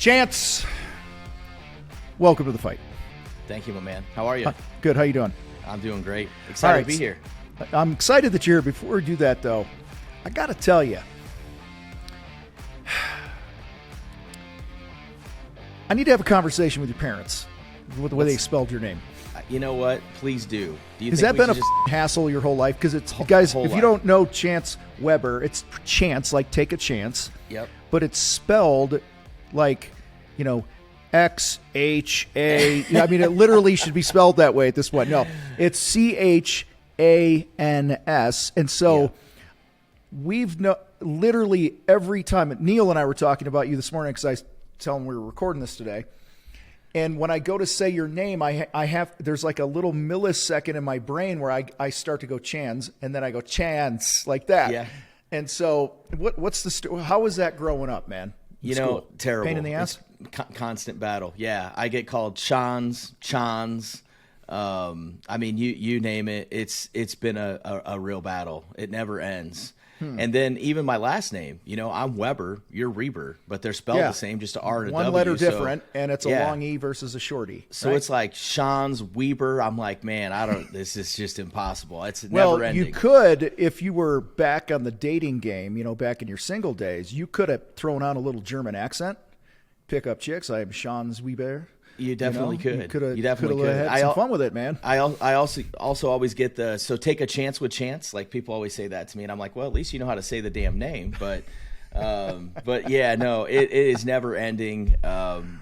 Chance, welcome to the fight. Thank you, my man. How are you? Good. How you doing? I'm doing great. Excited to be here. I'm excited that you're here. Before we do that, though, I got to tell you, I need to have a conversation with your parents with the way they spelled your name. You know what? Please do. Has that been a hassle your whole life? Because it's, guys, if you don't know Chance Weber, it's chance, like take a chance. Yep. But it's spelled like, X-H-A. I mean, it literally should be spelled that way at this point. No, it's C-H-A-N-S. And so we've literally every time, Neil and I were talking about you this morning because I tell him we were recording this today. And when I go to say your name, I have, there's like a little millisecond in my brain where I start to go Chans, and then I go Chance, like that. Yeah. And so what's how was that growing up, man? Terrible. Pain in the ass? Constant battle. Yeah. I get called Chans. I mean, you name it. It's been a real battle. It never ends. And then even my last name, I'm Weber, you're Reber, but they're spelled the same, just an R and a W. One letter different, and it's a long E versus a short E. So it's like Sean's Weber. I'm like, man, this is just impossible. It's never ending. You could, if you were back on the dating game, back in your single days, you could have thrown on a little German accent, pick up chicks. I am Sean's Weber. You definitely could. You definitely could have had some fun with it, man. I also always get so take a chance with Chance. Like people always say that to me, and I'm like, well, at least you know how to say the damn name. But yeah, no, it is never ending.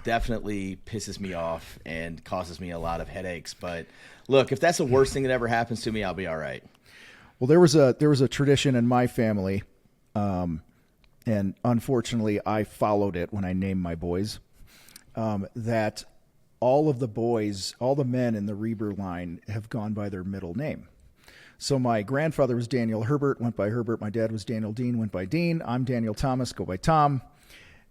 Definitely pisses me off and causes me a lot of headaches. But look, if that's the worst thing that ever happens to me, I'll be all right. Well, there was a tradition in my family, and unfortunately, I followed it when I named my boys. That all of the boys, all the men in the Reber line have gone by their middle name. So my grandfather was Daniel Herbert, went by Herbert. My dad was Daniel Dean, went by Dean. I'm Daniel Thomas, go by Tom.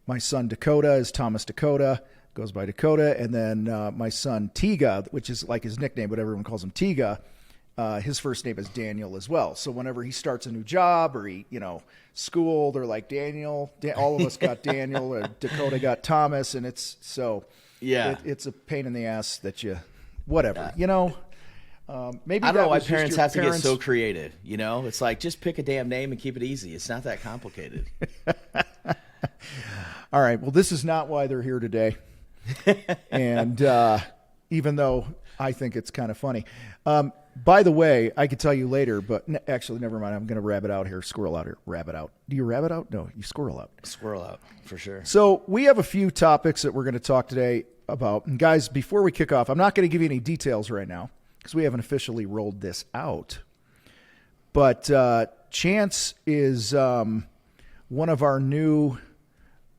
My son Dakota is Thomas Dakota, goes by Dakota. And then my son Tiga, which is like his nickname, but everyone calls him Tiga, his first name is Daniel as well. So whenever he starts a new job or school, they're like Daniel. All of us got Daniel, or Dakota got Thomas, and it's so... Yeah, it's a pain in the ass that whatever, maybe I don't know why parents have to get so creative. It's like just pick a damn name and keep it easy. It's not that complicated. All right, well, this is not why they're here today, and even though I think it's kind of funny. By the way, I could tell you later, but actually, never mind. I'm going to rabbit out here, squirrel out here, rabbit out. Do you rabbit out? No, you squirrel out. Squirrel out, for sure. So we have a few topics that we're going to talk today about. And guys, before we kick off, I'm not going to give you any details right now because we haven't officially rolled this out. But Chance is one of our new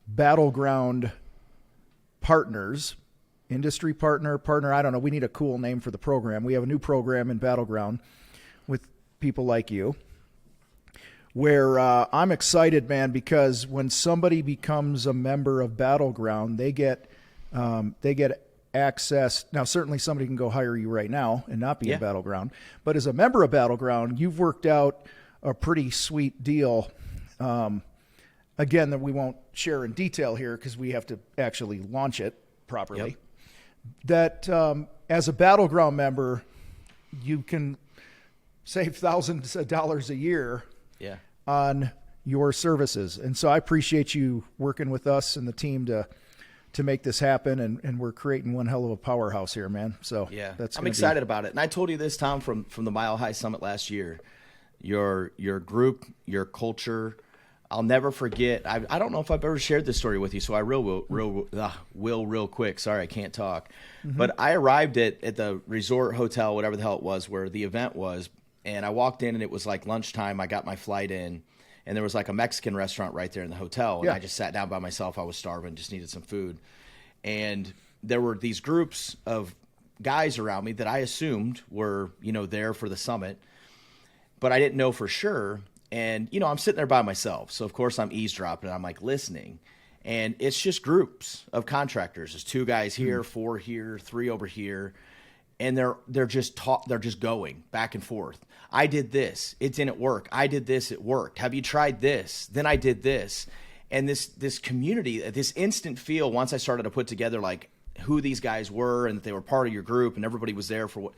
Battleground partners. Industry partner, I don't know. We need a cool name for the program. We have a new program in Battleground with people like you where I'm excited, man, because when somebody becomes a member of Battleground, they get access. Now, certainly somebody can go hire you right now and not be in Battleground. But as a member of Battleground, you've worked out a pretty sweet deal. Again, that we won't share in detail here because we have to actually launch it properly. Yep. That as a Battleground member, you can save thousands of dollars a year on your services. And so I appreciate you working with us and the team to make this happen. And we're creating one hell of a powerhouse here, man. So I'm excited about it. And I told you this, Tom, from the Mile High Summit last year, your group, your culture, I'll never forget. I don't know if I've ever shared this story with you, so I will real quick. Sorry, I can't talk. Mm-hmm. But I arrived at the resort hotel, whatever the hell it was, where the event was, and I walked in, and it was like lunchtime. I got my flight in, and there was like a Mexican restaurant right there in the hotel, and I just sat down by myself. I was starving, just needed some food. And there were these groups of guys around me that I assumed were, there for the summit, but I didn't know for sure. And, I'm sitting there by myself. So, of course, I'm eavesdropping. I'm, like, listening. And it's just groups of contractors. There's 2 guys here, 4 here, 3 over here. And they're just going back and forth. I did this. It didn't work. I did this. It worked. Have you tried this? Then I did this. And this community, this instant feel, once I started to put together like who these guys were and that they were part of your group and everybody was there for what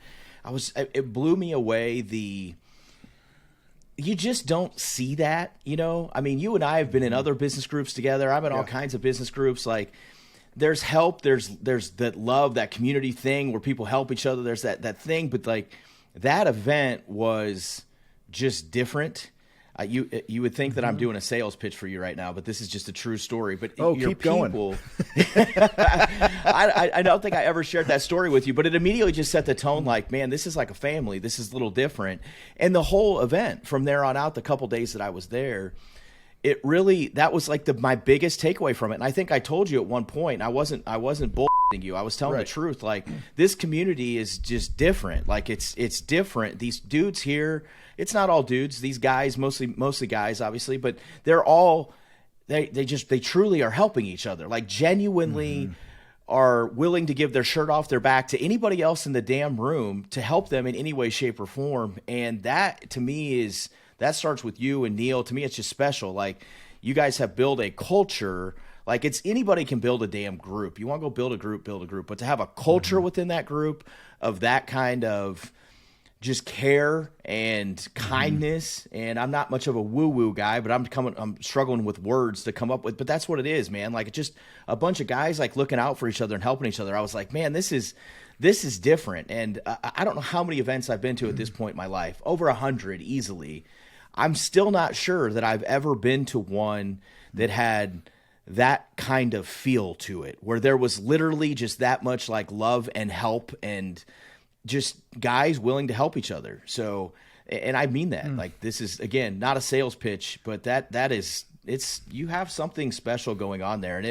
it blew me away. You just don't see that, you know? I mean, you and I have been in other business groups together. I'm in all kinds of business groups. Like, there's help, there's that love, that community thing where people help each other. There's that thing, but like that event was just different. You would think that I'm doing a sales pitch for you right now, but this is just a true story. But your keep people, going. I don't think I ever shared that story with you, but it immediately just set the tone. Like, man, this is like a family. This is a little different. And the whole event from there on out, the couple days that I was there, it really, that was like my biggest takeaway from it. And I think I told you at one point, I wasn't bullshitting you. I was telling the truth. Like, this community is just different. Like, it's different. These dudes here, it's not all dudes. These guys, mostly guys, obviously, but they're all, they truly are helping each other. Like, genuinely are willing to give their shirt off their back to anybody else in the damn room to help them in any way, shape, or form. And that, to me, that starts with you and Neil. To me, it's just special. Like, you guys have built a culture. Like, it's anybody can build a damn group. You want to go build a group. But to have a culture within that group of that kind of just care and kindness. And I'm not much of a woo-woo guy, but I'm struggling with words to come up with. But that's what it is, man. Like, it's just a bunch of guys like looking out for each other and helping each other. I was like, man, this is different. And I don't know how many events I've been to at this point in my life. Over 100 easily. I'm still not sure that I've ever been to one that had that kind of feel to it, where there was literally just that much like love and help and just guys willing to help each other. So, and I mean that, like, this is, again, not a sales pitch, but that is, you have something special going on there. And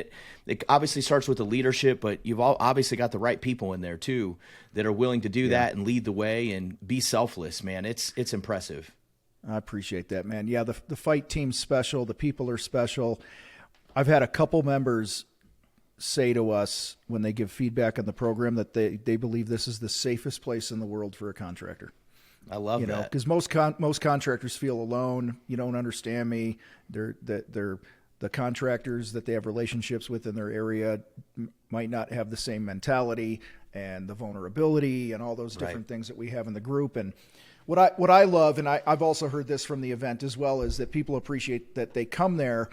it obviously starts with the leadership, but you've obviously got the right people in there too, that are willing to do that and lead the way and be selfless, man. It's impressive. I appreciate that, man. Yeah, the fight team's special. The people are special. I've had a couple members say to us when they give feedback on the program that they believe this is the safest place in the world for a contractor. I love that. Because most contractors feel alone. You don't understand me. They're the contractors that they have relationships with in their area might not have the same mentality and the vulnerability and all those different things that we have in the group. And what I love, and I've also heard this from the event as well, is that people appreciate that they come there,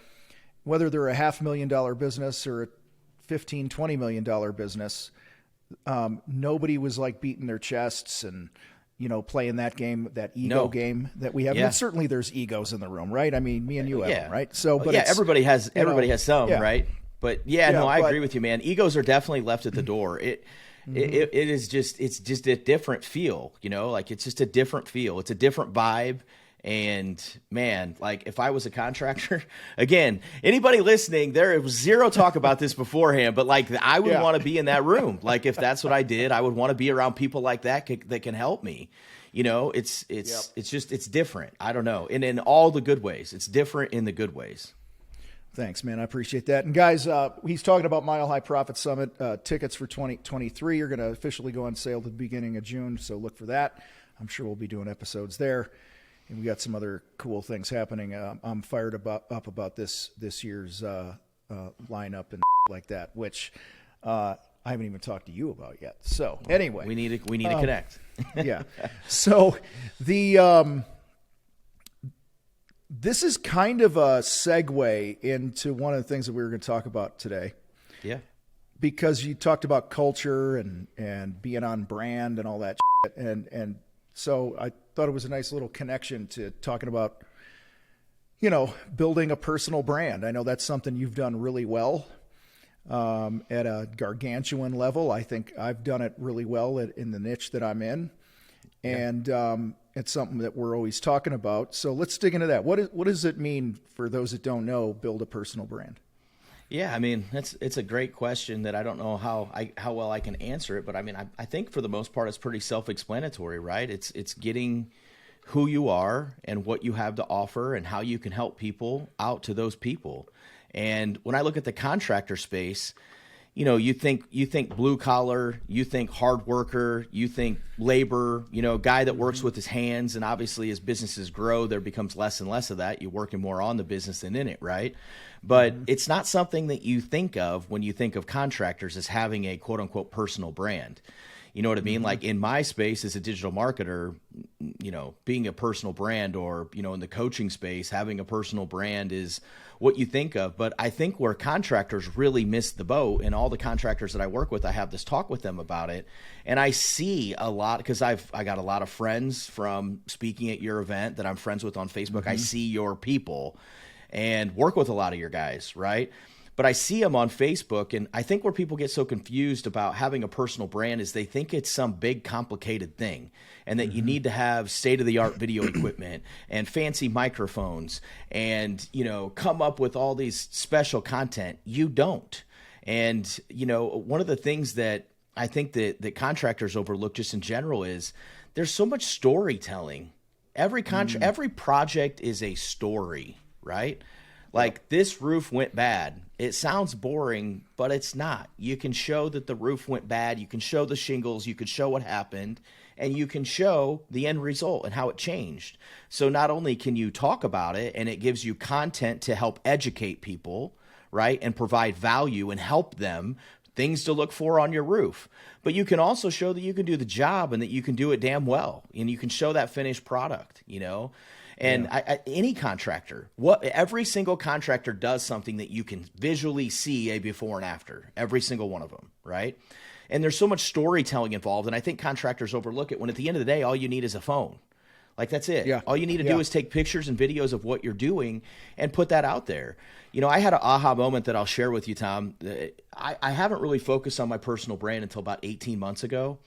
whether they're a $500,000 business or a $15-20 million business. Nobody was like beating their chests and, playing that game, that ego game that we have. Yeah. And certainly there's egos in the room, right? I mean, me and you have them, right? So, but everybody has some, right? But I agree with you, man. Egos are definitely left at the door. It is just, it's just a different feel, like it's just a different feel. It's a different vibe. And man, like if I was a contractor, again, anybody listening, there was zero talk about this beforehand, but like I would want to be in that room. Like if that's what I did, I would want to be around people like that that can help me. It's just, it's different. I don't know. And in all the good ways, it's different in the good ways. Thanks, man. I appreciate that. And guys, he's talking about Mile High Profit Summit. Tickets for 2023 are going to officially go on sale at the beginning of June. So look for that. I'm sure we'll be doing episodes there. And we got some other cool things happening. I'm fired up about this year's lineup and like that, which I haven't even talked to you about yet. So anyway, we need to connect. Yeah. So this is kind of a segue into one of the things that we were going to talk about today. Yeah. Because you talked about culture and being on brand and all that shit. And so I thought it was a nice little connection to talking about, building a personal brand. I know that's something you've done really well at a gargantuan level. I think I've done it really well in the niche that I'm in. And it's something that we're always talking about. So let's dig into that. What does it mean for those that don't know, build a personal brand? Yeah, I mean, it's a great question that I don't know how well I can answer it, but I mean, I think for the most part it's pretty self-explanatory, right? It's getting who you are and what you have to offer and how you can help people out to those people. And when I look at the contractor space, you think blue collar, you think hard worker, you think labor, guy that works with his hands. And obviously as businesses grow, there becomes less and less of that. You're working more on the business than in it, right? But it's not something that you think of when you think of contractors as having a quote unquote personal brand. You know what I mean? Like in my space as a digital marketer, being a personal brand, or, in the coaching space, having a personal brand is what you think of. But I think where contractors really miss the boat, and all the contractors that I work with, I have this talk with them about it. And I see a lot, because I got a lot of friends from speaking at your event that I'm friends with on Facebook. I see your people and work with a lot of your guys, right? But I see them on Facebook, and I think where people get so confused about having a personal brand is they think it's some big complicated thing, and that you need to have state-of-the-art video equipment and fancy microphones and, come up with all these special content. You don't. And, one of the things that I think that contractors overlook just in general is there's so much storytelling. Every project is a story, right? Like, this roof went bad. It sounds boring, but it's not. You can show that the roof went bad. You can show the shingles. You can show what happened. And you can show the end result and how it changed. So not only can you talk about it, and it gives you content to help educate people, right, and provide value and help them, things to look for on your roof, but you can also show that you can do the job and that you can do it damn well. And you can show that finished product, And any contractor, every single contractor does something that you can visually see a before and after, every single one of them, right? And there's so much storytelling involved, and I think contractors overlook it when at the end of the day, all you need is a phone. Like, that's it. Yeah. All you need to do is take pictures and videos of what you're doing and put that out there. I had an aha moment that I'll share with you, Tom. I haven't really focused on my personal brand until about 18 months ago.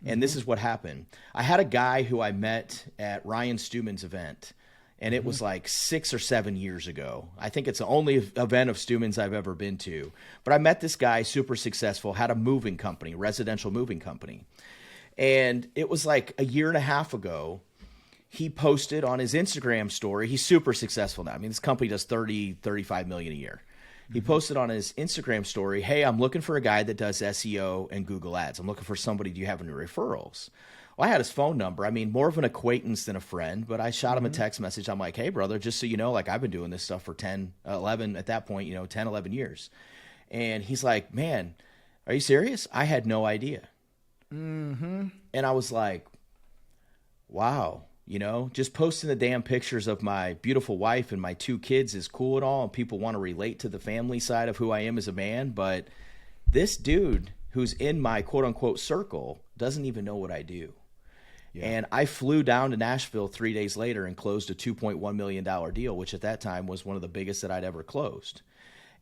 And this is what happened. I had a guy who I met at Ryan Stewman's event, and it was like 6 or 7 years ago. I think it's the only event of Stewman's I've ever been to. But I met this guy, super successful, had a moving company, residential moving company. And it was like a year and a half ago, he posted on his Instagram story. He's super successful now. I mean, this company does 35 million a year. He posted on his Instagram story, "Hey, I'm looking for a guy that does SEO and Google Ads. I'm looking for somebody. Do you have any referrals?" Well, I had his phone number. I mean, more of an acquaintance than a friend, but I shot him a text message. I'm like, "Hey, brother, just so you know, like, I've been doing this stuff for 10, 11, at that point, 10, 11 years. And he's like, "Man, are you serious? I had no idea." And I was like, wow. Just posting the damn pictures of my beautiful wife and my 2 kids is cool and all, and people want to relate to the family side of who I am as a man. But this dude who's in my quote unquote circle doesn't even know what I do. Yeah. And I flew down to Nashville 3 days later and closed a $2.1 million deal, which at that time was one of the biggest that I'd ever closed.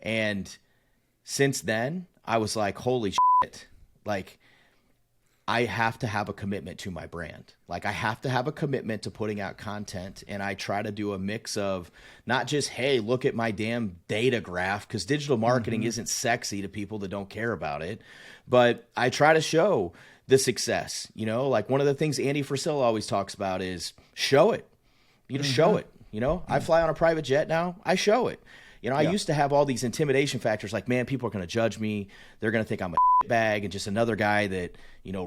And since then, I was like, holy shit, like, I have to have a commitment to my brand. Like, I have to have a commitment to putting out content. And I try to do a mix of not just, hey, look at my damn data graph, because digital marketing isn't sexy to people that don't care about it. But I try to show the success. Like, one of the things Andy Frisella always talks about is show it. You just show it. I fly on a private jet now. I show it. I used to have all these intimidation factors, like, man, people are going to judge me. They're going to think I'm a bag and just another guy that,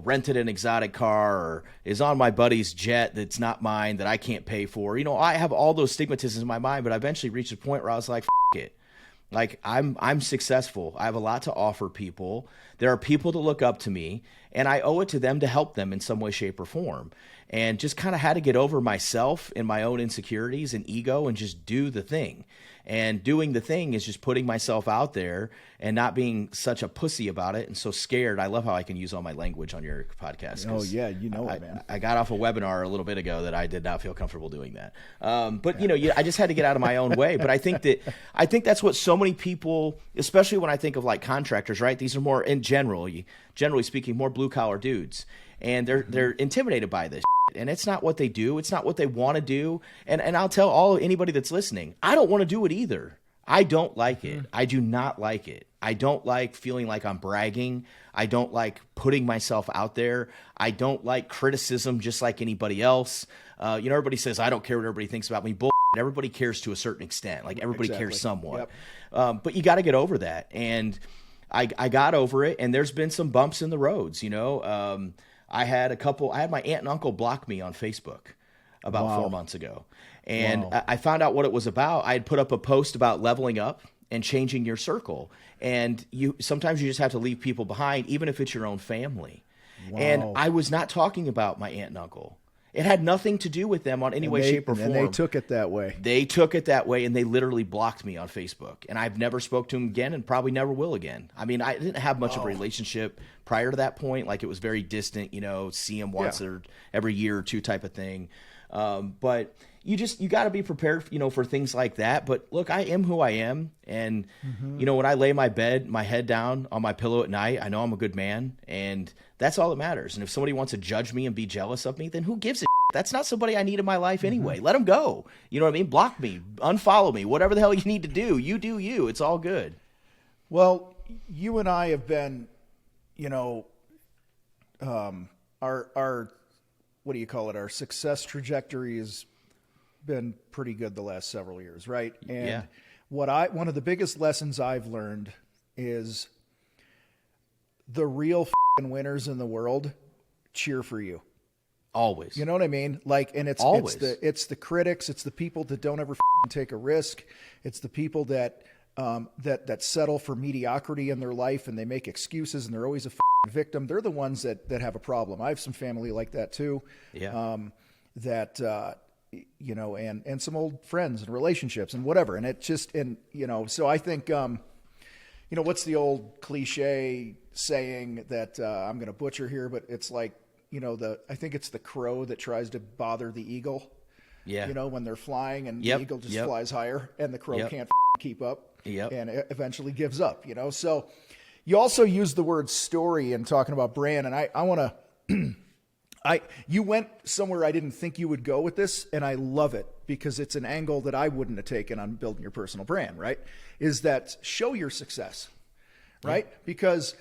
rented an exotic car or is on my buddy's jet that's not mine, that I can't pay for. I have all those stigmatisms in my mind, but I eventually reached a point where I was like, it. Like, I'm successful. I have a lot to offer people. There are people that look up to me, and I owe it to them to help them in some way, shape, or form. And just kind of had to get over myself and my own insecurities and ego and just do the thing. And doing the thing is just putting myself out there and not being such a pussy about it and so scared. I love how I can use all my language on your podcast. Oh, yeah, it, man. I got off a webinar a little bit ago that I did not feel comfortable doing that. But, I just had to get out of my own way. But I think that's what so many people, especially when I think of like contractors, right? These are more, in generally speaking, more blue-collar dudes. And they're intimidated by this. And it's not what they do. It's not what they want to do. And I'll tell anybody that's listening, I don't want to do it either. I don't like it. I do not like it. I don't like feeling like I'm bragging. I don't like putting myself out there. I don't like criticism just like anybody else. Everybody says, I don't care what everybody thinks about me. Bull. Everybody cares to a certain extent. Like, everybody cares somewhat. Yep. But you got to get over that. And I got over it, and there's been some bumps in the roads. I had my aunt and uncle block me on Facebook about 4 months ago. And I found out what it was about. I had put up a post about leveling up and changing your circle. And sometimes you just have to leave people behind, even if it's your own family. Wow. And I was not talking about my aunt and uncle. It had nothing to do with them on any way, shape, or form. And they took it that way. They took it that way, and they literally blocked me on Facebook. And I've never spoke to them again, and probably never will again. I mean, I didn't have much of a relationship prior to that point. Like, it was very distant, see them once or every year or two type of thing. But you got to be prepared, for things like that. But look, I am who I am. And, when I lay my head down on my pillow at night, I know I'm a good man, and that's all that matters. And if somebody wants to judge me and be jealous of me, then who gives a shit? That's not somebody I need in my life anyway. Let them go. You know what I mean? Block me, unfollow me, whatever the hell you need to do. You do you. It's all good. Well, you and I have been, our what do you call it? Our success trajectory has been pretty good the last several years, right? And one of the biggest lessons I've learned is the real winners in the world cheer for you. Always. You know what I mean? Like, and it's the critics, it's the people that don't ever take a risk. It's the people that settle for mediocrity in their life, and they make excuses, and they're always a victim. They're the ones that have a problem. I have some family like that too. Yeah. And some old friends and relationships and whatever. And it just, so I think, what's the old cliche saying that I'm going to butcher here, but it's like, I think it's the crow that tries to bother the eagle. Yeah. When they're flying, and the eagle just flies higher, and the crow can't keep up. And it eventually gives up. So you also use the word story in talking about brand, and I want to. You went somewhere I didn't think you would go with this, and I love it because it's an angle that I wouldn't have taken on building your personal brand. Right? Is that show your success, right? Because.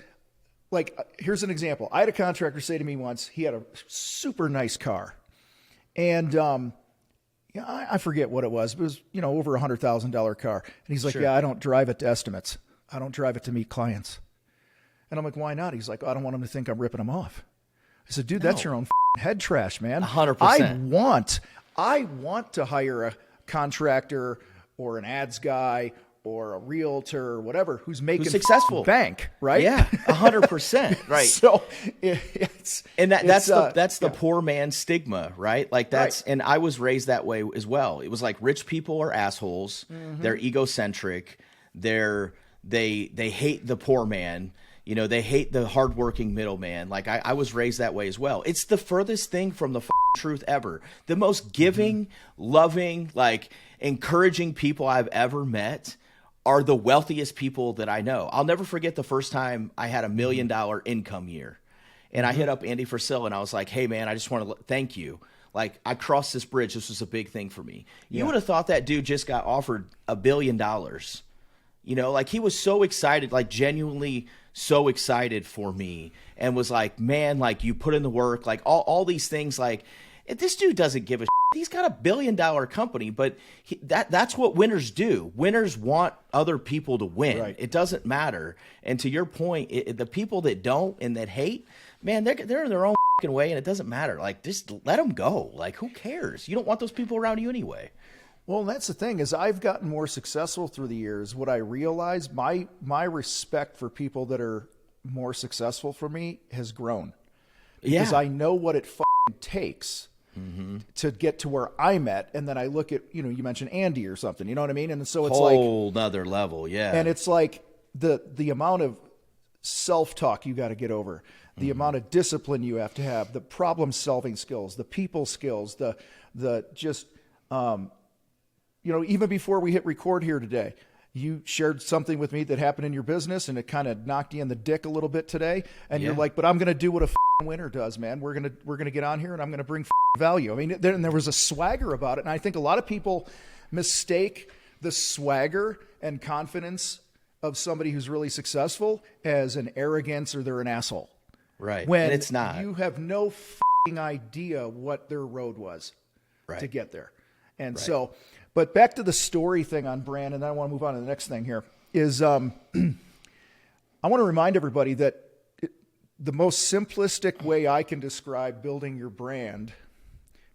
Like, here's an example. I had a contractor say to me once, he had a super nice car. And I forget what it was. It was, over $100,000 car. And he's like, I don't drive it to estimates. I don't drive it to meet clients. And I'm like, why not? He's like, I don't want them to think I'm ripping them off. I said, dude, that's your own head trash, man. 100%. I want to hire a contractor or an ads guy or a realtor or whatever who's making successful bank, right? Yeah, 100%, right. So that's the poor man stigma, right? Like that's, and I was raised that way as well. It was like rich people are assholes. They're egocentric. They hate the poor man. They hate the hardworking middleman. Like I was raised that way as well. It's the furthest thing from the truth ever. The most giving, loving, like encouraging people I've ever met are the wealthiest people that I know. I'll never forget the first time I had $1 million income year. And I hit up Andy Frisell and I was like, hey man, I just want to thank you. Like, I crossed this bridge. This was a big thing for me. You would have thought that dude just got offered $1 billion. Like he was so excited, like genuinely so excited for me, and was like, man, like you put in the work, like all these things. Like, this dude doesn't give a shit. He's got $1 billion company, but that's what winners do. Winners want other people to win. Right. It doesn't matter. And to your point, the people that don't and that hate, man, they're in their own way, and it doesn't matter. Like, just let them go. Like, who cares? You don't want those people around you anyway. Well, that's the thing. As I've gotten more successful through the years, what I realize, my respect for people that are more successful for me has grown. Because I know what it takes to get to where I'm at. And then I look at, you mentioned Andy or something, you know what I mean? And so it's whole nother level. Yeah. And it's like the amount of self-talk you got to get over, the amount of discipline you have to have, the problem solving skills, the people skills, the just, even before we hit record here today, you shared something with me that happened in your business, and it kind of knocked you in the dick a little bit today. And you're like, but I'm going to do what a winner does, man. We're going to get on here, and I'm going to bring value. I mean, there was a swagger about it. And I think a lot of people mistake the swagger and confidence of somebody who's really successful as an arrogance or they're an asshole. Right. When and it's not. You have no idea what their road was to get there. And so, but back to the story thing on brand, and then I want to move on to the next thing here, is I want to remind everybody that the most simplistic way I can describe building your brand,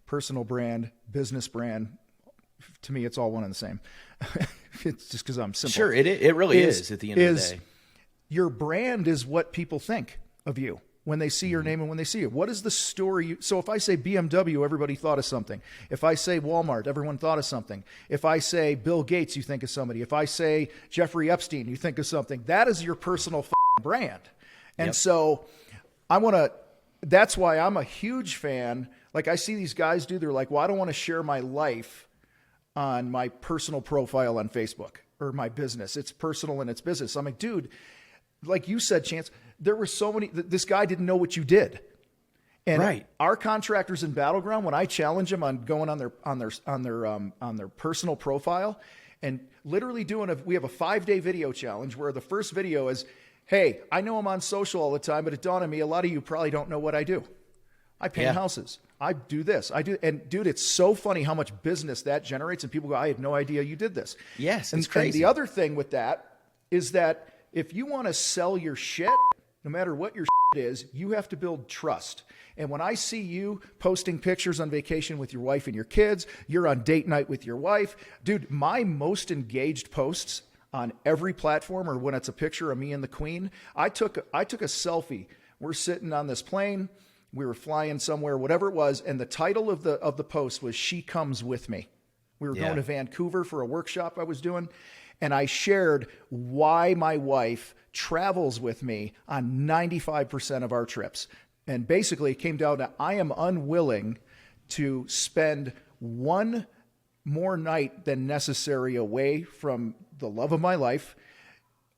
personal brand, business brand, to me, it's all one and the same. It's just because I'm simple. Sure, it really is at the end of the day. Your brand is what people think of you when they see your name and when they see you. What is the story? So if I say BMW, everybody thought of something. If I say Walmart, everyone thought of something. If I say Bill Gates, you think of somebody. If I say Jeffrey Epstein, you think of something. That is your personal brand. And so that's why I'm a huge fan. Like I see these guys do, they're like, well, I don't want to share my life on my personal profile on Facebook or my business. It's personal and it's business. I'm like, dude, like you said, Chance, there were so many, this guy didn't know what you did. And our contractors in Battleground, when I challenge them on going on their personal profile and literally we have a 5-day video challenge where the first video is, hey, I know I'm on social all the time, but it dawned on me, a lot of you probably don't know what I do. I paint houses. I do this. And dude, it's so funny how much business that generates. And people go, I had no idea you did this. Yes, it's crazy. And the other thing with that is that if you want to sell your shit, no matter what your shit is, you have to build trust. And when I see you posting pictures on vacation with your wife and your kids, you're on date night with your wife, dude, my most engaged posts on every platform or when it's a picture of me and the Queen, I took a selfie. We're sitting on this plane. We were flying somewhere, whatever it was, and the title of the post was "She Comes With Me." We were going to Vancouver for a workshop I was doing, and I shared why my wife travels with me on 95% of our trips. And basically, it came down to I am unwilling to spend one more night than necessary away from the love of my life.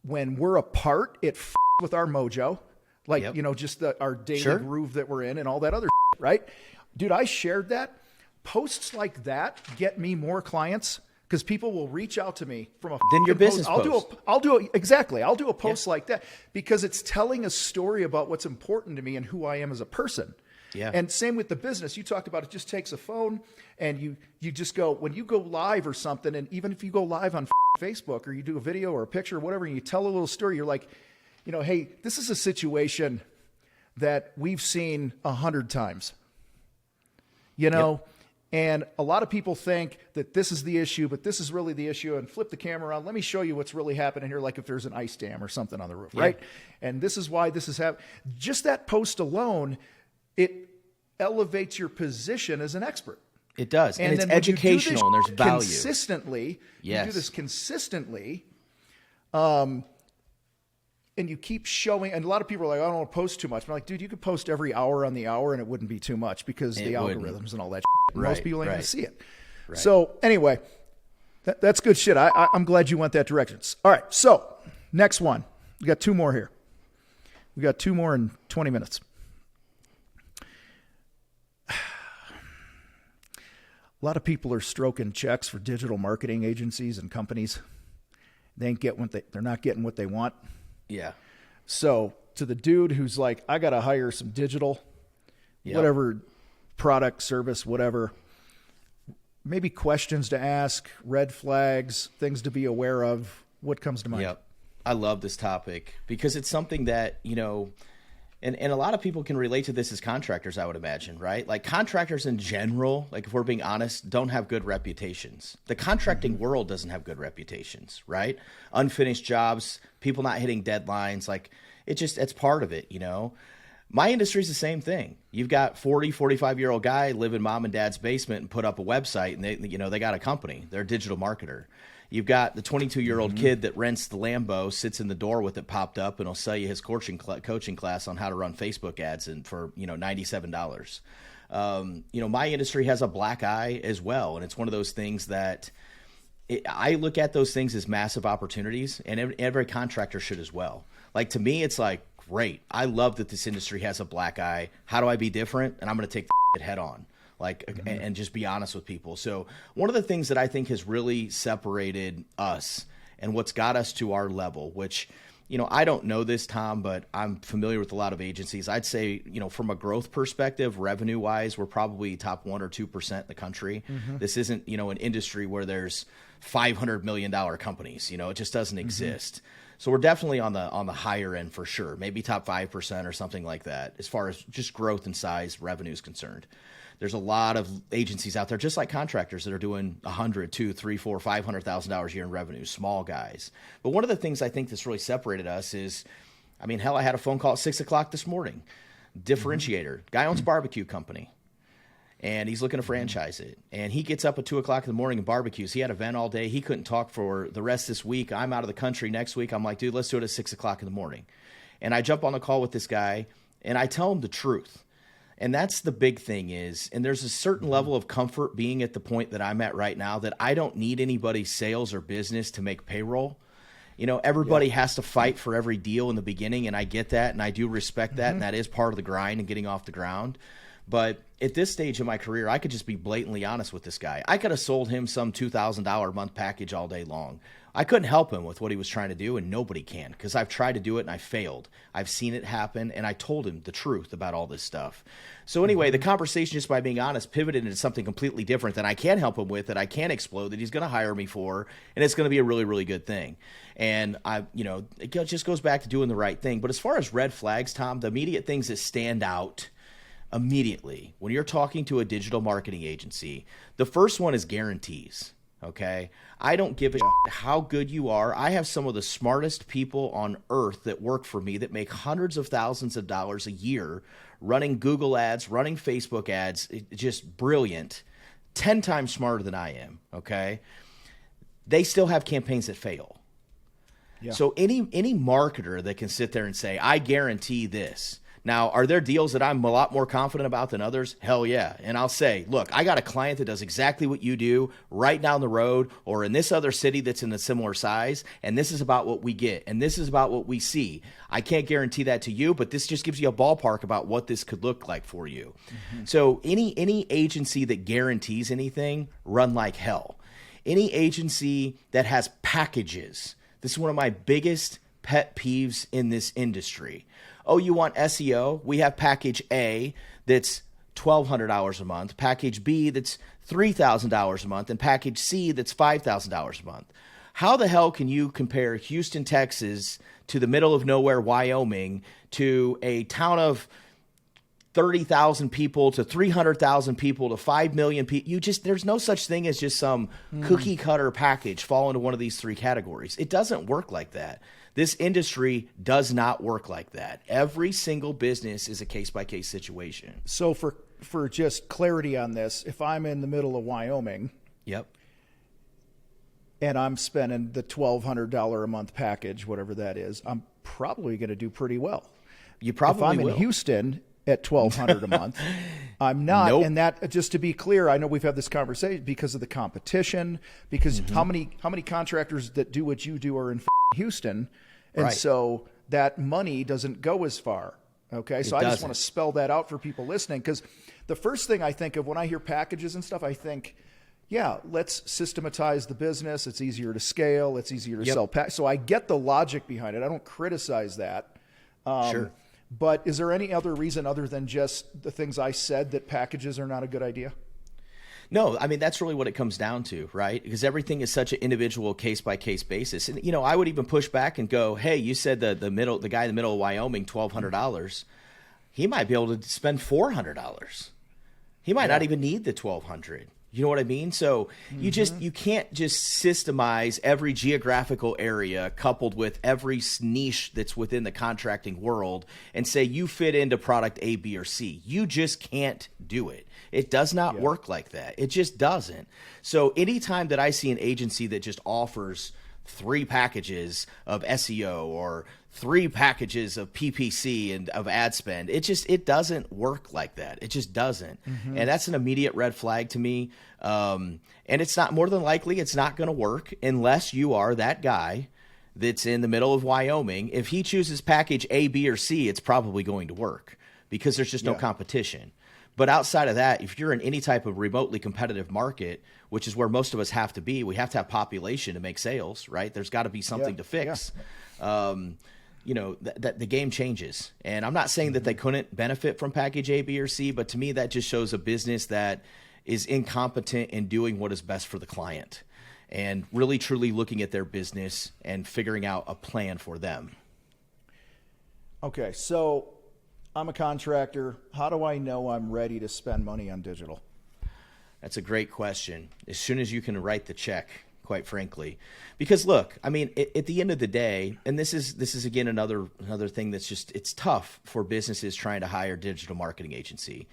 When we're apart, it with our mojo. Like, just our daily groove that we're in and all that other shit, right? Dude, I shared that. Posts like that get me more clients because people will reach out to me from a then your business post. I'll do a post like that because it's telling a story about what's important to me and who I am as a person. Yeah. And same with the business. You talked about it just takes a phone and you just go, when you go live or something, and even if you go live on Facebook or you do a video or a picture or whatever, and you tell a little story, you're like, hey, this is a situation that we've seen 100 times, and a lot of people think that this is the issue, but this is really the issue, and flip the camera around. Let me show you what's really happening here. Like if there's an ice dam or something on the roof, right? And this is why this is happening. Just that post alone, it elevates your position as an expert. It does. And it's educational and there's value. Consistently. Yes. You do this consistently. And you keep showing, and a lot of people are like, I don't want to post too much. I'm like, dude, you could post every hour on the hour and it wouldn't be too much because the algorithms and all that shit. Most people ain't going to see it. Right. So anyway, that's good shit. I'm glad you went that direction. All right, so next one. We got 2 more here. We got 2 more in 20 minutes. A lot of people are stroking checks for digital marketing agencies and companies. They're not getting what they want. Yeah. So to the dude who's like, I got to hire some digital, whatever product, service, whatever, maybe questions to ask, red flags, things to be aware of. What comes to mind? Yep. I love this topic because it's something that, and a lot of people can relate to this as contractors, I would imagine, right? Like contractors in general, like if we're being honest, don't have good reputations. The contracting world doesn't have good reputations, right? Unfinished jobs, people not hitting deadlines, like it's part of it, My industry is the same thing. You've got 40, 45-year-old guy live in mom and dad's basement and put up a website and they got a company. They're a digital marketer. You've got the 22-year-old kid that rents the Lambo, sits in the door with it popped up, and will sell you his coaching class on how to run Facebook ads for $97. My industry has a black eye as well, and it's one of those things that I look at those things as massive opportunities, and every contractor should as well. Like to me, it's like great. I love that this industry has a black eye. How do I be different? And I'm going to take it head on. And just be honest with people. So one of the things that I think has really separated us and what's got us to our level, which, I don't know this, Tom, but I'm familiar with a lot of agencies. I'd say, from a growth perspective, revenue wise, we're probably top 1 or 2% in the country. This isn't, an industry where there's $500 million companies, it just doesn't exist. So we're definitely on the higher end for sure, maybe top 5% or something like that, as far as just growth and size revenue is concerned. There's a lot of agencies out there, just like contractors, that are doing $100,000, $200,000, $300,000, $400,000, $500,000 a year in revenue, small guys. But one of the things I think that's really separated us is, I mean, hell, I had a phone call at 6 o'clock this morning. Differentiator. Guy owns a barbecue company, and he's looking to franchise it. And he gets up at 2 o'clock in the morning and barbecues. He had an event all day. He couldn't talk for the rest of this week. I'm out of the country next week. I'm like, dude, let's do it at 6 o'clock in the morning. And I jump on the call with this guy, and I tell him the truth. And that's the big thing is, and there's a certain level of comfort being at the point that I'm at right now that I don't need anybody's sales or business to make payroll. You know, everybody has to fight for every deal in the beginning, and I get that, and I do respect that, and that is part of the grind and getting off the ground. But at this stage of my career, I could just be blatantly honest with this guy. I could have sold him some $2,000 a month package all day long. I couldn't help him with what he was trying to do, and nobody can, because I've tried to do it and I failed. I've seen it happen, and I told him the truth about all this stuff. So anyway, the conversation, just by being honest, pivoted into something completely different that I can help him with, that I can explode, that he's going to hire me for, and it's going to be a really, really good thing. And it just goes back to doing the right thing. But as far as red flags, Tom, the immediate things that stand out immediately when you're talking to a digital marketing agency, the first one is guarantees. Okay. I don't give a shit how good you are. I have some of the smartest people on earth that work for me that make hundreds of thousands of dollars a year running Google ads, running Facebook ads. Just brilliant, 10 times smarter than I am. Okay. They still have campaigns that fail. Yeah. So any marketer that can sit there and say, I guarantee this. Now, are there deals that I'm a lot more confident about than others? Hell yeah. And I'll say, look, I got a client that does exactly what you do right down the road or in this other city that's in a similar size, and this is about what we get, and this is about what we see. I can't guarantee that to you, but this just gives you a ballpark about what this could look like for you. Mm-hmm. So any agency that guarantees anything, run like hell. Any agency that has packages, this is one of my biggest pet peeves in this industry. Oh, you want SEO? We have package A that's $1,200 a month, package B that's $3,000 a month, and package C that's $5,000 a month. How the hell can you compare Houston, Texas to the middle of nowhere, Wyoming, to a town of 30,000 people to 300,000 people to 5 million people? There's no such thing as just some cookie cutter package fall into one of these three categories. It doesn't work like that. This industry does not work like that. Every single business is a case-by-case situation. So for just clarity on this, if I'm in the middle of Wyoming, yep, and I'm spending the $1,200 a month package, whatever that is, I'm probably going to do pretty well. You probably will. If I'm in Houston at $1,200 a month, I'm not. Nope. And that, just to be clear, I know we've had this conversation because of the competition, because how many contractors that do what you do are in Houston. And right. So that money doesn't go as far. Okay. So I just want to spell that out for people listening, because the first thing I think of when I hear packages and stuff, I think, yeah, let's systematize the business. It's easier to scale. It's easier to sell. So I get the logic behind it. I don't criticize that. Sure. But is there any other reason other than just the things I said that packages are not a good idea? No, I mean, that's really what it comes down to, right? Because everything is such an individual case-by-case basis. And, I would even push back and go, hey, you said the guy in the middle of Wyoming, $1,200. He might be able to spend $400. He might not even need the $1,200. You know what I mean? So you can't just systemize every geographical area coupled with every niche that's within the contracting world and say you fit into product A, B, or C. You just can't do it. It does not work like that. It just doesn't. So anytime that I see an agency that just offers 3 packages of SEO or 3 packages of PPC and of ad spend, it doesn't work like that. It just doesn't. And that's an immediate red flag to me. And it's not, more than likely, it's not going to work unless you are that guy that's in the middle of Wyoming. If he chooses package A, B, or C, it's probably going to work because there's just no competition. But outside of that, if you're in any type of remotely competitive market, which is where most of us have to be, we have to have population to make sales, right? There's got to be something to fix. The game changes. And I'm not saying that they couldn't benefit from package A, B, or C, but to me, that just shows a business that is incompetent in doing what is best for the client. and really truly looking at their business and figuring out a plan for them. Okay, so I'm a contractor. How do I know I'm ready to spend money on digital? That's a great question. As soon as you can write the check, quite frankly, because look, I mean, at the end of the day, and this is again another thing that's just, it's tough for businesses trying to hire a digital marketing agency.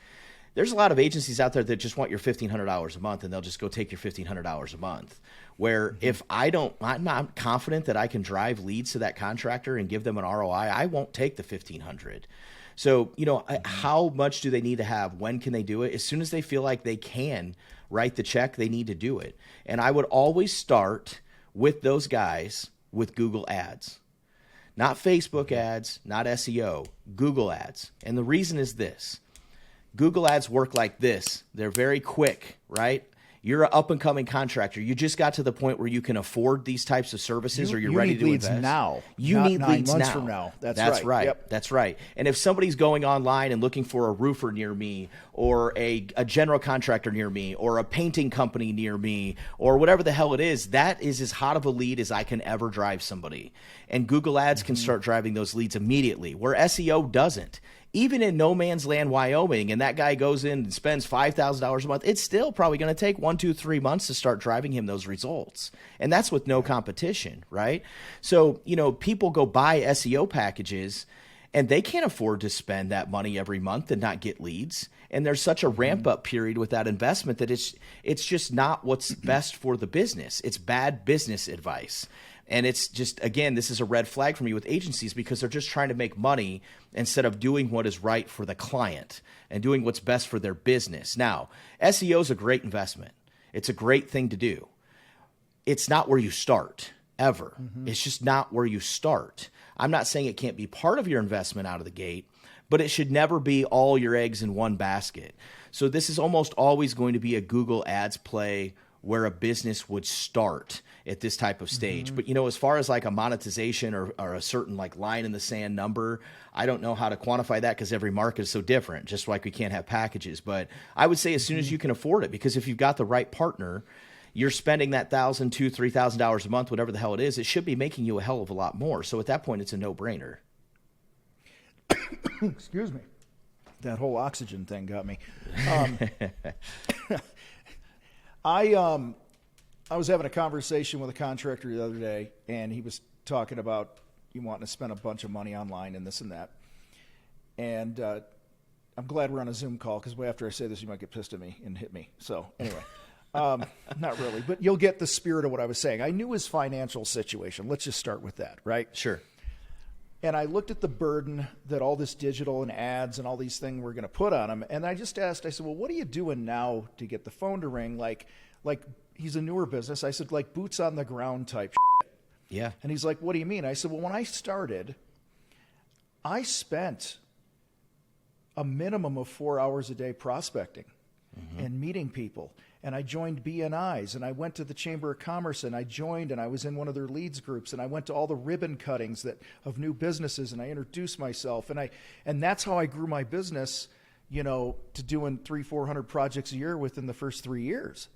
There's a lot of agencies out there that just want your $1,500 a month, and they'll just go take your $1,500 a month. Where if I'm not confident that I can drive leads to that contractor and give them an ROI, I won't take the $1,500. So, how much do they need to have? When can they do it? As soon as they feel like they can write the check, they need to do it. And I would always start with those guys with Google ads, not Facebook ads, not SEO, Google ads. And the reason is this: Google ads work like this. They're very quick, right? You're an up-and-coming contractor. You just got to the point where you can afford these types of services, or you're ready to invest. You need leads now. You need leads 9 months now. from now. That's right. Yep. That's right. And if somebody's going online and looking for a roofer near me, or a general contractor near me, or a painting company near me, or whatever the hell it is, that is as hot of a lead as I can ever drive somebody. And Google ads can start driving those leads immediately, where SEO doesn't. Even in no man's land, Wyoming, and that guy goes in and spends $5,000 a month, it's still probably going to take 1, 2, 3 months to start driving him those results. And that's with no competition, right? So, people go buy SEO packages and they can't afford to spend that money every month and not get leads. And there's such a ramp up period with that investment that it's just not what's best for the business. It's bad business advice. And it's just, again, this is a red flag for me with agencies, because they're just trying to make money instead of doing what is right for the client and doing what's best for their business. Now, SEO is a great investment. It's a great thing to do. It's not where you start, ever. It's just not where you start. I'm not saying it can't be part of your investment out of the gate, but it should never be all your eggs in one basket. So this is almost always going to be a Google ads play where a business would start at this type of stage. But, as far as like a monetization or a certain like line in the sand number, I don't know how to quantify that, because every market is so different, just like we can't have packages. But I would say as soon as you can afford it, because if you've got the right partner, you're spending that $1,000, $2,000, $3,000 a month, whatever the hell it is, it should be making you a hell of a lot more. So at that point, it's a no-brainer. Excuse me. That whole oxygen thing got me. I was having a conversation with a contractor the other day, and he was talking about you wanting to spend a bunch of money online and this and that. And I'm glad we're on a Zoom call, because after I say this, you might get pissed at me and hit me. So anyway, not really, but you'll get the spirit of what I was saying. I knew his financial situation. Let's just start with that, right? Sure. And I looked at the burden that all this digital and ads and all these things were going to put on him. And I just asked, I said, well, what are you doing now to get the phone to ring? Like he's a newer business. I said, like boots on the ground type shit. Yeah. And he's like, what do you mean? I said, well, when I started, I spent a minimum of 4 hours a day prospecting and meeting people. And I joined BNIs, and I went to the Chamber of Commerce, and I joined, and I was in one of their leads groups, and I went to all the ribbon cuttings of new businesses, and I introduced myself, and that's how I grew my business, to doing 300-400 projects a year within the first 3 years.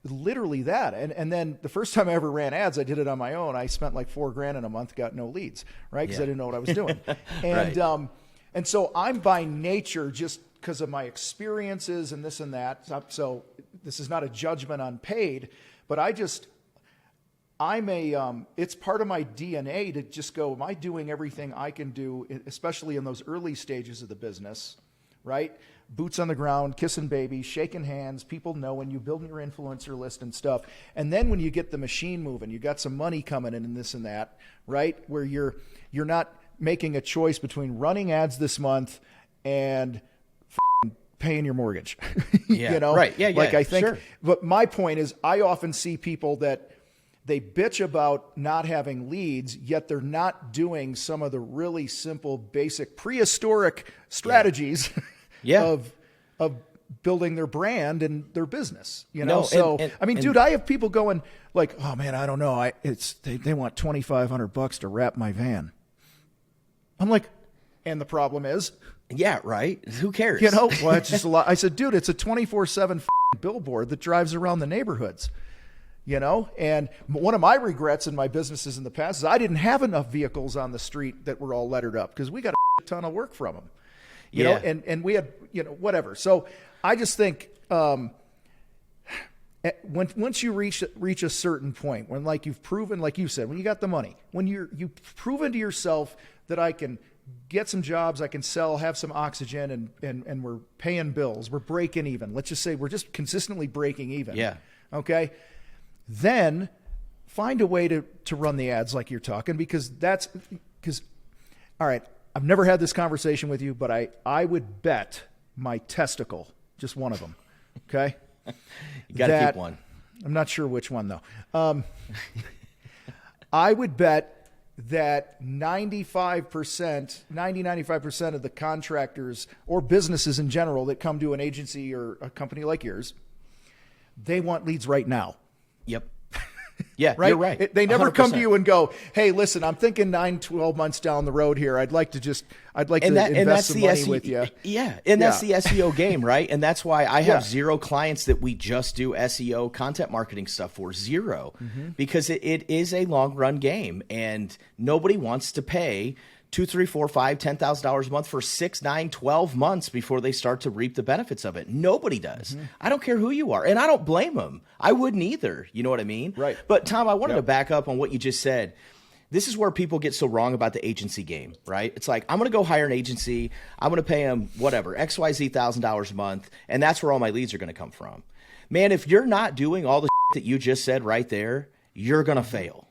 Literally that. And then the first time I ever ran ads, I did it on my own. I spent like $4,000 in a month, got no leads, right? Because I didn't know what I was doing. And Right. And so I'm by nature, just because of my experiences and this and that. So this is not a judgment on paid, but it's part of my DNA to just go, am I doing everything I can do, especially in those early stages of the business, right? Boots on the ground, kissing babies, shaking hands, people knowing you, building your influencer list and stuff. And then when you get the machine moving, you got some money coming in and this and that, right? Where you're not making a choice between running ads this month and paying your mortgage. Yeah. Right. Yeah. Like I think, sure. But my point is, I often see people that they bitch about not having leads, yet they're not doing some of the really simple, basic, prehistoric strategies of building their brand and their business. Dude, I have people going like, "Oh man, I don't know. They want $2,500 to wrap my van." I'm like, and the problem is. Yeah, right. Who cares? Well, it's just a lot. I said, dude, it's a 24/7 billboard that drives around the neighborhoods. you know? And one of my regrets in my businesses in the past is I didn't have enough vehicles on the street that were all lettered up because we got a ton of work from them, you know, and we had, you know, whatever. So I just think, once you reach a certain point, when like you've proven, like you said, when you got the money, when you've proven to yourself that I can get some jobs, I can sell, have some oxygen, and we're paying bills, we're breaking even. Let's just say we're just consistently breaking even. Yeah. Okay. Then find a way to run the ads like you're talking, because all right, I've never had this conversation with you, but I would bet my testicle, just one of them. Okay. You got to keep one. I'm not sure which one, though. I would bet that 95% of the contractors or businesses in general that come to an agency or a company like yours, they want leads right now. Yep. Yeah, right? You're right. They never 100%. come to you and go, hey, listen, I'm thinking 9-12 months down the road here. I'd like to invest some money with you. Yeah. And that's the SEO game, right? And that's why I have zero clients that we just do SEO content marketing stuff for. Zero. Because it is a long run game, and nobody wants to pay $2,000, $3,000, $4,000, $10,000 a month for 6, 9, 12 months before they start to reap the benefits of it. Nobody does. I don't care who you are, and I don't blame them. I wouldn't either. You know what I mean? Right. But Tom, I wanted to back up on what you just said. This is where people get so wrong about the agency game, right? It's like, I'm going to go hire an agency. I'm going to pay them whatever, XYZ $1,000 a month, and that's where all my leads are going to come from. Man, if you're not doing all the that you just said right there, you're going to fail.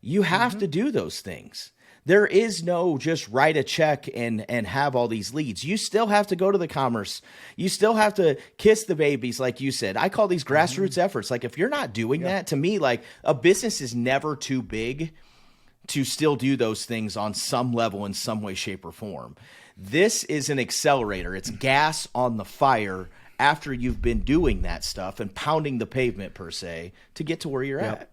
You have to do those things. There is no just write a check and have all these leads. You still have to go to the commerce. You still have to kiss the babies, like you said. I call these grassroots efforts. Like, if you're not doing that, to me, like, a business is never too big to still do those things on some level in some way, shape, or form. This is an accelerator. It's gas on the fire after you've been doing that stuff and pounding the pavement, per se, to get to where you're at.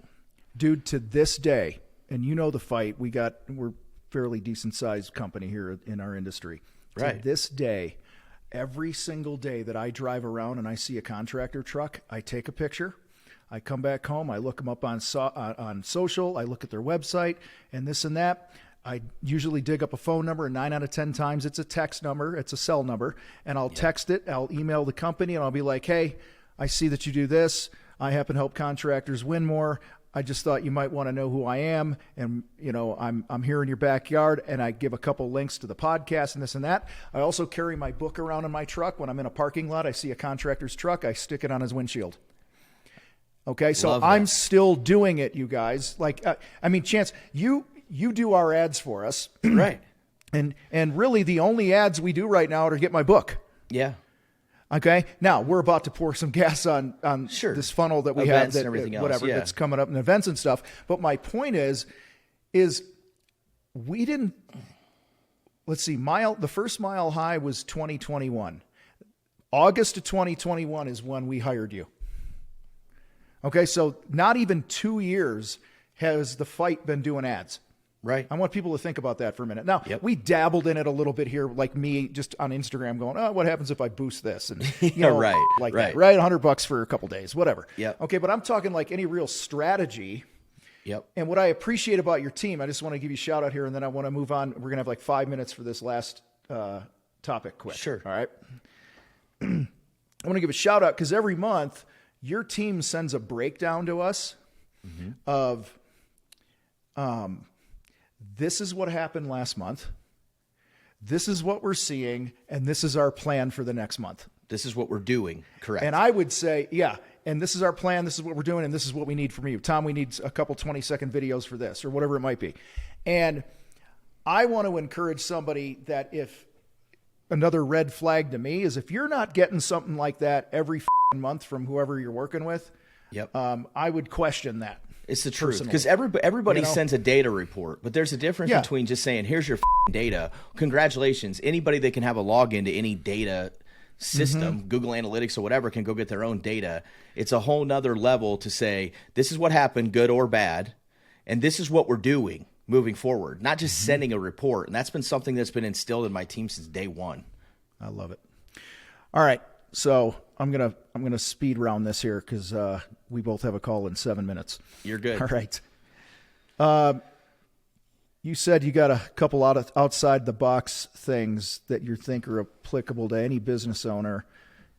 Dude, to this day, and you know the fight, we're fairly decent sized company here in our industry. Right. To this day, every single day that I drive around and I see a contractor truck, I take a picture. I come back home, I look them up on social, I look at their website and this and that. I usually dig up a phone number, and 9 out of 10 times it's a text number, it's a cell number, and I'll text it, I'll email the company, and I'll be like, hey, I see that you do this. I happen to help contractors win more. I just thought you might want to know who I am, and you know I'm here in your backyard, and I give a couple links to the podcast and this and that. I also carry my book around in my truck. When I'm in a parking lot, I see a contractor's truck, I stick it on his windshield. Okay, so I'm still doing it, you guys. Like, I mean, Chance, you do our ads for us, Right? And really the only ads we do right now are to get my book. Yeah. Okay. Now we're about to pour some gas on this funnel that we Events have, and everything else, whatever that's coming up in events and stuff. But my point is we didn't. Let's see. The first mile high was 2021. August of 2021 is when we hired you. Okay, so not even 2 years has the fight been doing ads. Right. I want people to think about that for a minute. Now, we dabbled in it a little bit here, like me, just on Instagram going, oh, what happens if I boost this? And, you know, right. that, right? $100 for a couple days, whatever. Yep. Okay, but I'm talking like any real strategy. Yep. And what I appreciate about your team, I just want to give you a shout out here, and then I want to move on. We're going to have like 5 minutes for this last topic quick. Sure. All right. I want to give a shout out because every month your team sends a breakdown to us of this is what happened last month. This is what we're seeing, and this is our plan for the next month. This is what we're doing. Correct. And I would say, and this is our plan, this is what we're doing, and this is what we need from you. Tom, we need a couple 20-second videos for this, or whatever it might be. And I want to encourage somebody that if another red flag to me is if you're not getting something like that every month from whoever you're working with, I would question that. It's the truth, because everybody sends a data report, but there's a difference between just saying, here's your data. Congratulations. Anybody that can have a login to any data system, Google Analytics or whatever, can go get their own data. It's a whole nother level to say, this is what happened, good or bad, and this is what we're doing moving forward, not just sending a report. And that's been something that's been instilled in my team since day one. I love it. All right. So I'm gonna speed round this here because we both have a call in 7 minutes. You're good. All right. You said you got a couple outside the box things that you think are applicable to any business owner,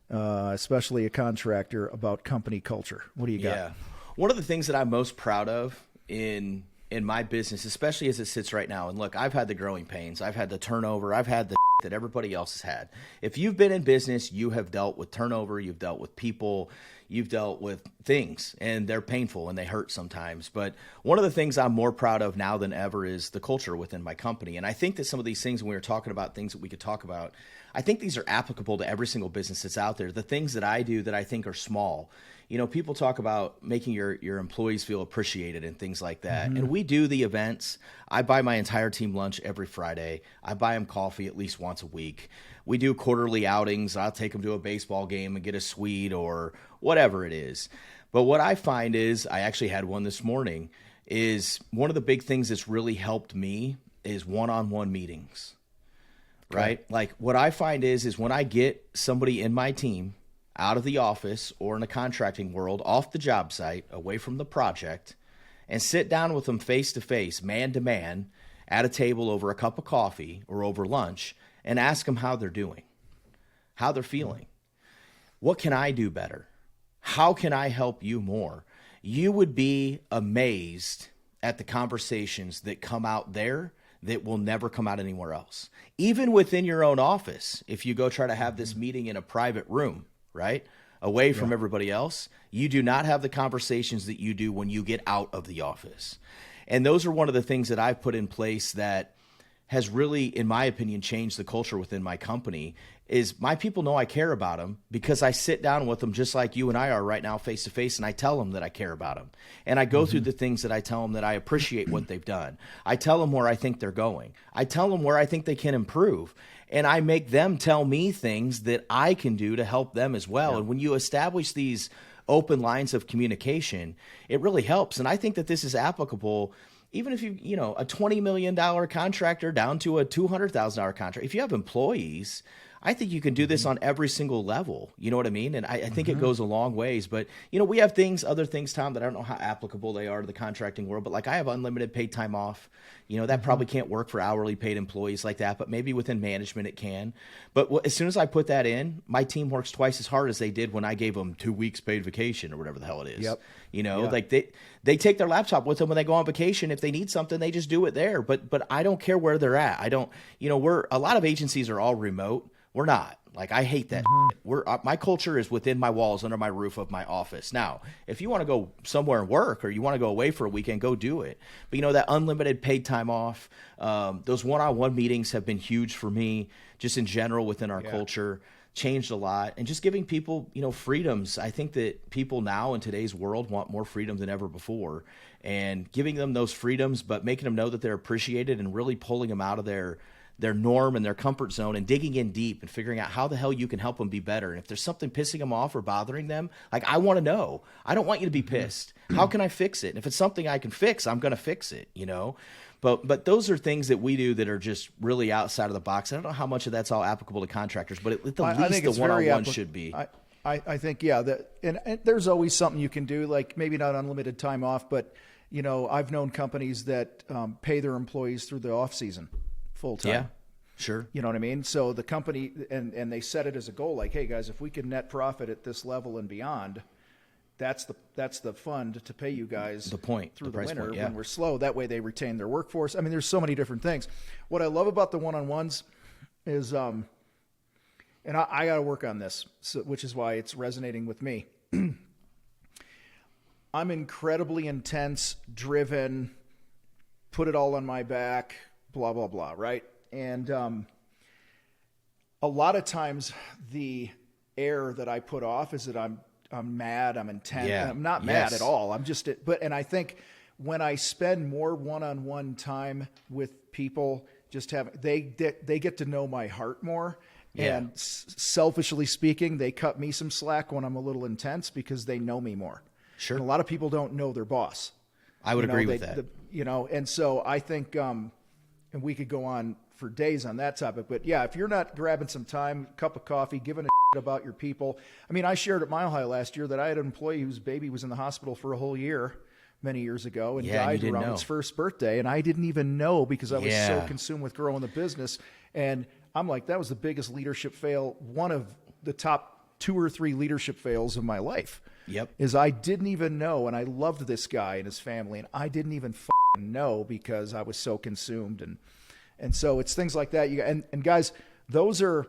especially a contractor, about company culture. What do you got? Yeah. One of the things that I'm most proud of in my business, especially as it sits right now, and look, I've had the growing pains, I've had the turnover, I've had the that everybody else has had. If you've been in business, you have dealt with turnover, you've dealt with people, you've dealt with things, and they're painful and they hurt sometimes. But one of the things I'm more proud of now than ever is the culture within my company. And I think that some of these things, when we were talking about things that we could talk about, I think these are applicable to every single business that's out there. The things that I do that I think are small. You know, people talk about making your employees feel appreciated and things like that. And we do the events. I buy my entire team lunch every Friday. I buy them coffee at least once a week. We do quarterly outings. I'll take them to a baseball game and get a suite or whatever it is. But what I find is, I actually had one this morning, is one of the big things that's really helped me is one-on-one meetings, right? Like what I find is when I get somebody in my team out of the office or in the contracting world, off the job site, away from the project, and sit down with them face to face, man to man, at a table over a cup of coffee or over lunch, and ask them how they're doing, how they're feeling. What can I do better? How can I help you more? You would be amazed at the conversations that come out there that will never come out anywhere else. Even within your own office, if you go try to have this meeting in a private room, right, away from everybody else, you do not have the conversations that you do when you get out of the office. And those are one of the things that I've put in place that has really, in my opinion, changed the culture within my company. Is my people know I care about them because I sit down with them just like you and I are right now face to face, and I tell them that I care about them. And I go through the things that I tell them that I appreciate what they've done. I tell them where I think they're going. I tell them where I think they can improve. And I make them tell me things that I can do to help them as well. And when you establish these open lines of communication, it really helps. And I think that this is applicable even if you know, a $20 million contractor down to a $200,000 contract. If you have employees, I think you can do this on every single level. You know what I mean? And I think it goes a long ways. But, you know, we have other things, Tom, that I don't know how applicable they are to the contracting world. But like I have unlimited paid time off. You know, that probably can't work for hourly paid employees like that. But maybe within management it can. But as soon as I put that in, my team works twice as hard as they did when I gave them 2 weeks paid vacation or whatever the hell it is. Yep. You know, like they take their laptop with them when they go on vacation. If they need something, they just do it there. But I don't care where they're at. I don't, you know, a lot of agencies are all remote. We're not. Like, I hate that. My culture is within my walls, under my roof of my office. Now, if you want to go somewhere and work, or you want to go away for a weekend, go do it. But, you know, that unlimited paid time off, those one-on-one meetings have been huge for me, just in general within our culture, changed a lot. And just giving people, you know, freedoms. I think that people now in today's world want more freedom than ever before. And giving them those freedoms, but making them know that they're appreciated, and really pulling them out of their norm and their comfort zone, and digging in deep and figuring out how the hell you can help them be better. And if there's something pissing them off or bothering them, like, I want to know. I don't want you to be pissed. How can I fix it? And if it's something I can fix, I'm going to fix it, you know? But those are things that we do that are just really outside of the box. I don't know how much of that's all applicable to contractors, but at the least the one-on-one should be. I think, and there's always something you can do, like maybe not unlimited time off, but, you know, I've known companies that pay their employees through the off season full time. Yeah, sure. You know what I mean? So the company, and they set it as a goal, like, hey guys, if we can net profit at this level and beyond, that's the fund to pay you guys through the winter when we're slow. That way they retain their workforce. I mean, there's so many different things. What I love about the one-on-ones is, and I got to work on this, which is why it's resonating with me. I'm incredibly intense, driven, put it all on my back, blah, blah, blah, right? And a lot of times the air that I put off is that I'm mad, I'm intense. Yeah. I'm not mad at all. I'm just, and I think when I spend more one-on-one time with people, they get to know my heart more. Yeah. And selfishly speaking, they cut me some slack when I'm a little intense because they know me more. Sure. And a lot of people don't know their boss. I would agree with that. And so I think, and we could go on for days on that topic, but yeah, if you're not grabbing some time, cup of coffee, giving a about your people. I mean, I shared at Mile High last year that I had an employee whose baby was in the hospital for a whole year many years ago and died around its first birthday. And I didn't even know because I was so consumed with growing the business. And I'm like, that was the biggest leadership fail, one of the top 2 or 3 leadership fails of my life. Is I didn't even know, and I loved this guy and his family, and I didn't even know because I was so consumed. And so it's things like that. And guys, those are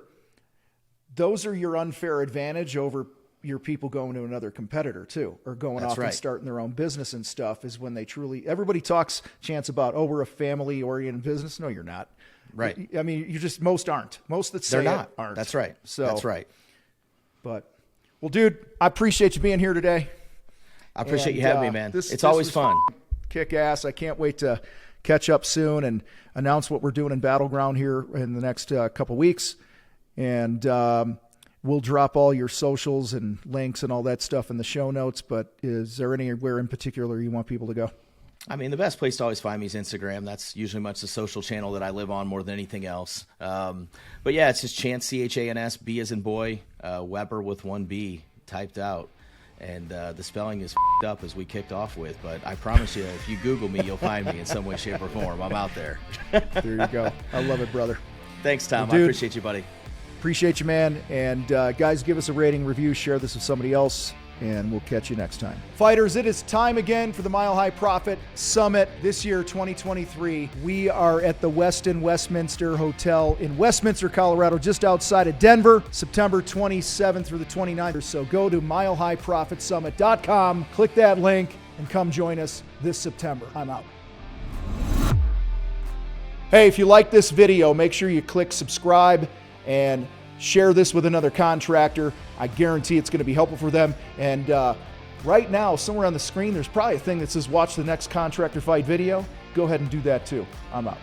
your unfair advantage over your people going to another competitor too, or going off and starting their own business and stuff, is when they truly, everybody talks, Chance, about, oh, we're a family oriented business. No, you're not. Right. I mean, most aren't. Most that say they're not. Aren't. That's right. So that's right. But, well, dude, I appreciate you being here today. I appreciate you having me, man. It's always fun. Kick ass. I can't wait to catch up soon and announce what we're doing in Battleground here in the next couple weeks. And we'll drop all your socials and links and all that stuff in the show notes. But is there anywhere in particular you want people to go? I mean, the best place to always find me is Instagram. That's usually much the social channel that I live on more than anything else. But yeah, it's just Chance, Chans, B as in boy, Weber with 1 B typed out. And the spelling is f***ed up as we kicked off with. But I promise you, if you Google me, you'll find me in some way, shape, or form. I'm out there. There you go. I love it, brother. Thanks, Tom. Well, dude, I appreciate you, buddy. Appreciate you, man. And guys, give us a rating, review, share this with somebody else, and we'll catch you next time. Fighters, it is time again for the Mile High Profit Summit this year, 2023. We are at the Westin Westminster Hotel in Westminster, Colorado, just outside of Denver, September 27th through the 29th. So go to milehighprofitsummit.com, click that link, and come join us this September. I'm out. Hey, if you like this video, make sure you click subscribe and share this with another contractor. I guarantee it's going to be helpful for them. And right now, somewhere on the screen, there's probably a thing that says watch the next Contractor Fight video. Go ahead and do that too. I'm out.